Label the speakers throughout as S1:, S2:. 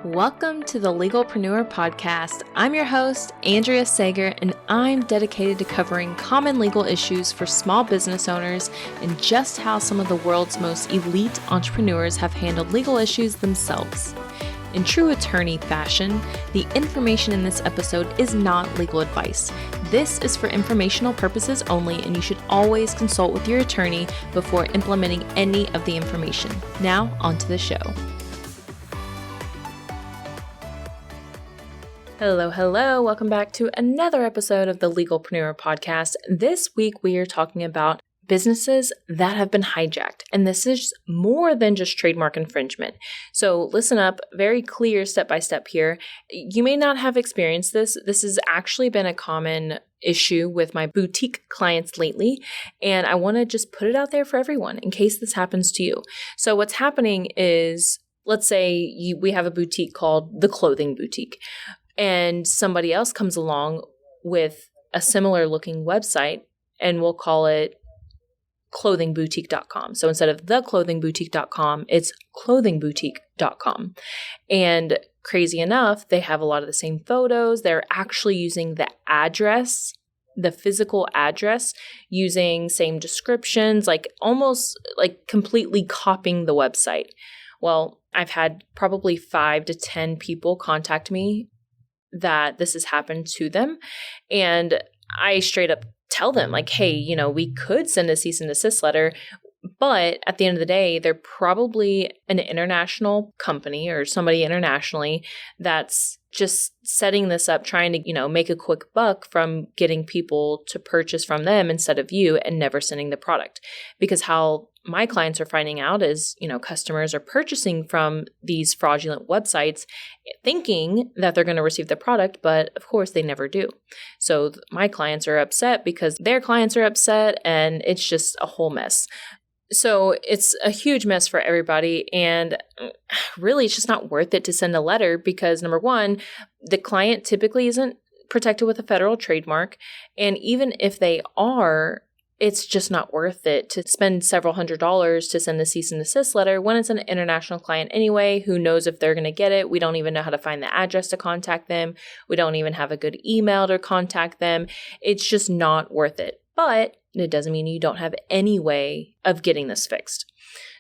S1: Welcome to the Legalpreneur Podcast. I'm your host, Andrea Sager, and I'm dedicated to covering common legal issues for small business owners and just how some of the world's most elite entrepreneurs have handled legal issues themselves. In true attorney fashion, the information in this episode is not legal advice. This is for informational purposes only, and you should always consult with your attorney before implementing any of the information. Now, on to the show. Hello. Welcome back to another episode of the Legalpreneur Podcast. This week, we are talking about businesses that have been hijacked. And this is more than just trademark infringement. So listen up, very clear step-by-step here. You may not have experienced this. This has actually been a common issue with my boutique clients lately. And I want to just put it out there for everyone in case this happens to you. So what's happening is, let's say we have a boutique called the Clothing Boutique. And somebody else comes along with a similar looking website, and we'll call it clothingboutique.com. So instead of theclothingboutique.com, it's clothingboutique.com. And crazy enough, they have a lot of the same photos. They're actually using the address, the physical address, using same descriptions, like almost like completely copying the website. Well, I've had probably 5 to 10 people contact me that this has happened to them. And I straight up tell them like, hey, we could send a cease and desist letter, but at the end of the day, they're probably an international company or somebody internationally that's just setting this up, trying to, make a quick buck from getting people to purchase from them instead of you and never sending the product. Because how my clients are finding out is, customers are purchasing from these fraudulent websites thinking that they're going to receive the product, but of course they never do. So my clients are upset because their clients are upset, and it's just a whole mess. So it's a huge mess for everybody. And really, it's just not worth it to send a letter because, number one, the client typically isn't protected with a federal trademark. And even if they are, it's just not worth it to spend several $100s to send the cease and desist letter when it's an international client anyway. Who knows if they're going to get it? We don't even know how to find the address to contact them. We don't even have a good email to contact them. It's just not worth it. But it doesn't mean you don't have any way of getting this fixed.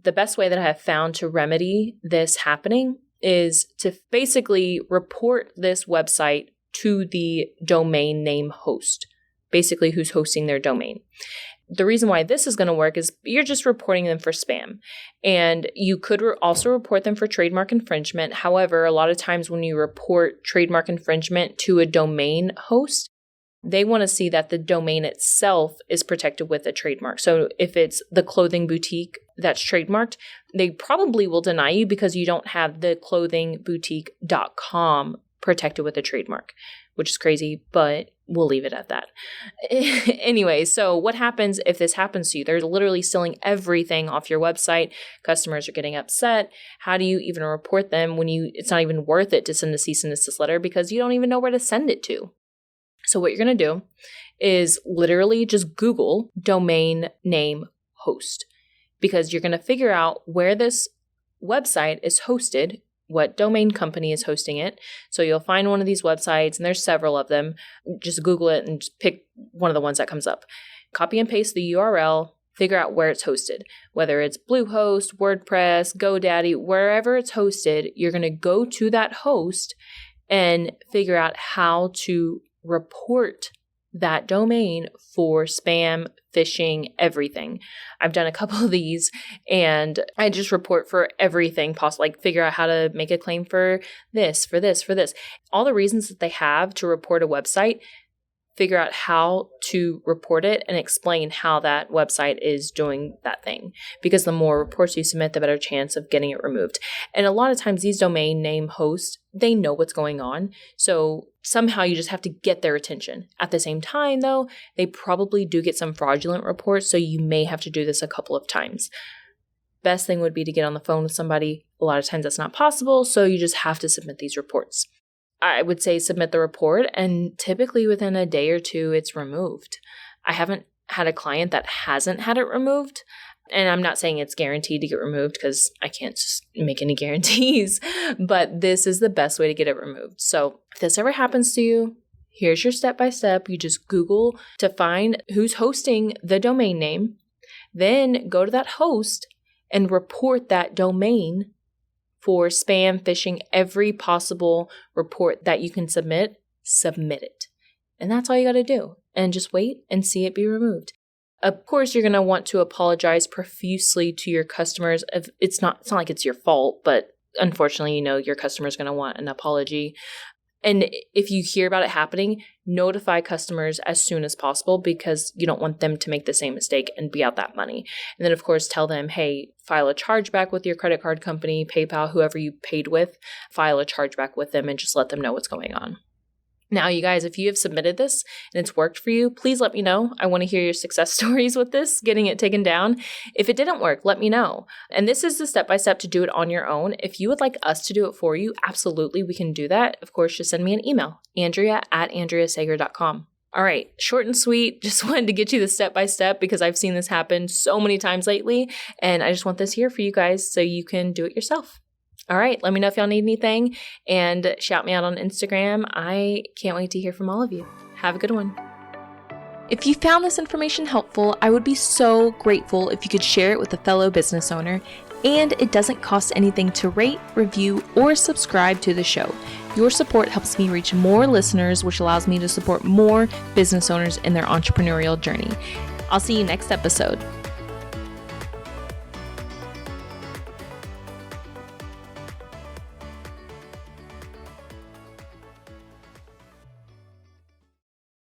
S1: The best way that I have found to remedy this happening is to basically report this website to the domain name host, basically who's hosting their domain. The reason why this is going to work is you're just reporting them for spam. And you could also report them for trademark infringement. However, a lot of times when you report trademark infringement to a domain host, they want to see that the domain itself is protected with a trademark. So if it's the Clothing Boutique that's trademarked, they probably will deny you because you don't have the clothingboutique.com protected with a trademark, which is crazy, but we'll leave it at that. Anyway, so what happens if this happens to you? They're literally stealing everything off your website. Customers are getting upset. How do you even report them when it's not even worth it to send a cease and desist letter because you don't even know where to send it to? So what you're going to do is literally just Google domain name host, because you're going to figure out where this website is hosted, what domain company is hosting it. So you'll find one of these websites, and there's several of them. Just Google it and just pick one of the ones that comes up. Copy and paste the URL, figure out where it's hosted, whether it's Bluehost, WordPress, GoDaddy, wherever it's hosted. You're going to go to that host and figure out how to report that domain for spam, phishing, everything. I've done a couple of these, and I just report for everything possible, like figure out how to make a claim for this. All the reasons that they have to report a website, figure out how to report it and explain how that website is doing that thing. Because the more reports you submit, the better chance of getting it removed. And a lot of times these domain name hosts, they know what's going on. So somehow you just have to get their attention. At the same time, though, they probably do get some fraudulent reports. So you may have to do this a couple of times. Best thing would be to get on the phone with somebody. A lot of times that's not possible. So you just have to submit these reports. I would say submit the report, and typically within a day or two, it's removed. I haven't had a client that hasn't had it removed. And I'm not saying it's guaranteed to get removed because I can't just make any guarantees, but this is the best way to get it removed. So if this ever happens to you, here's your step-by-step. You just Google to find who's hosting the domain name, then go to that host and report that domain for spam, phishing, every possible report that you can submit it. And that's all you got to do. And just wait and see it be removed. Of course, you're going to want to apologize profusely to your customers. It's not like it's your fault, but unfortunately, your customer is going to want an apology. And if you hear about it happening, notify customers as soon as possible because you don't want them to make the same mistake and be out that money. And then, of course, tell them, hey, file a chargeback with your credit card company, PayPal, whoever you paid with, file a chargeback with them and just let them know what's going on. Now, you guys, if you have submitted this and it's worked for you, please let me know. I want to hear your success stories with this, getting it taken down. If it didn't work, let me know. And this is the step-by-step to do it on your own. If you would like us to do it for you, absolutely, we can do that. Of course, just send me an email, andrea@andreasager.com. All right, short and sweet. Just wanted to get you the step-by-step because I've seen this happen so many times lately. And I just want this here for you guys so you can do it yourself. All right, let me know if y'all need anything and shout me out on Instagram. I can't wait to hear from all of you. Have a good one. If you found this information helpful, I would be so grateful if you could share it with a fellow business owner. And it doesn't cost anything to rate, review, or subscribe to the show. Your support helps me reach more listeners, which allows me to support more business owners in their entrepreneurial journey. I'll see you next episode.